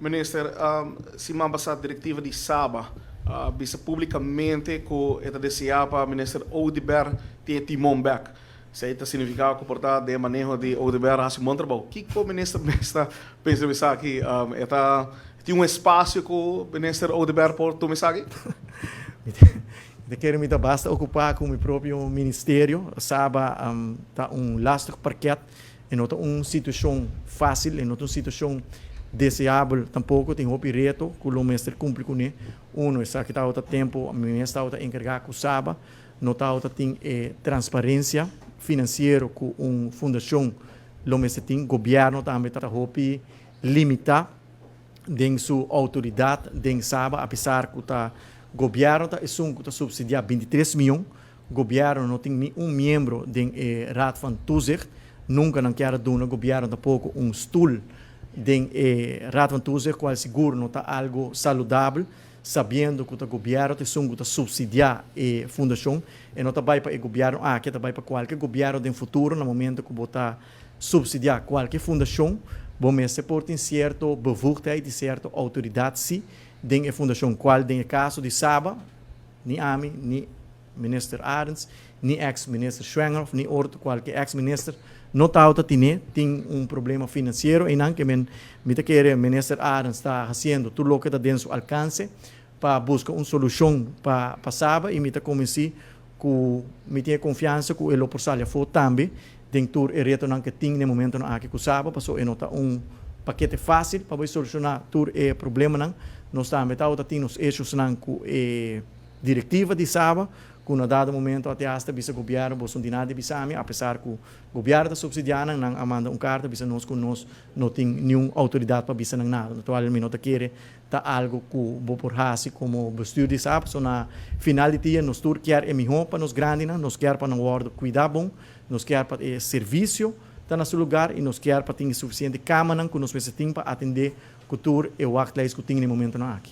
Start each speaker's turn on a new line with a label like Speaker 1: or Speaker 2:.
Speaker 1: Minister, se mabasa a diretiva de Saba, bisa publicamente que esta deseava Minister Oudeber ter timão back. Se isso significa comportar de manejo de Oudeber a se montrabou. O que o Minister pensa aqui? Tem espaço que o Minister Oudeber por tu mensagem?
Speaker 2: De quero me basta ocupar com o meu próprio ministério. Saba tá lastig parquet e não tá situação fácil, e não tá situação desejável tampouco. Tem outro reto que o mestre cumpre com ele. É que está outro tempo, o mestre está encarregado com Saba, não está outro tem transparência financeira com uma fundação. O mestre tem governo também está limitar em sua autoridade em Saba, apesar que está governo está subsidiar 23 milhões, o governo não tem membro do Raad van Toezicht, nunca não quer dar o governo tampouco stoel do Raad van Toezicht, qual seguro não está algo saudável, sabendo que o governo está subsidiar a fundação, e não está para o governo, que está para qualquer governo no futuro, no momento que está subsidiar qualquer fundação, bom, mas se por tem certo bevoegdheid, de certa autoridade, sim, den a fundação qual den caso de Saba, ni AMI, ni minister Arends, ni ex-minister Schwengerhoff, ni outro qualquer ex-minister, não está tem problema financeiro e não que me quer minister Arends está fazendo tudo o que está dentro do alcance para buscar uma solução para Saba e me comecei com me tenho confiança que ele por salha for também dentro do reto não que tem no momento não aqui com Saba, passou e não está paquete fácil para solucionar todo o problema não. Nós também temos eixos com a diretiva de Saba, que no dado momento até hasta bisa governo bolsonaro bisami, apesar que o governo da subsidiana não manda carta bisa nós não tem nenhuma autoridade para bisa nada. Atualmente não quer tá algo que o por hasi como bestuur de Saba, so na final de dia nós tur quer melhor para nós grande, nós quer para não guarda cuidar bom, nós quer para serviço tá no seu lugar e nós quer para ter suficiente câmara que nós precisamos para atender cultura e o workplace que tem no momento não aqui.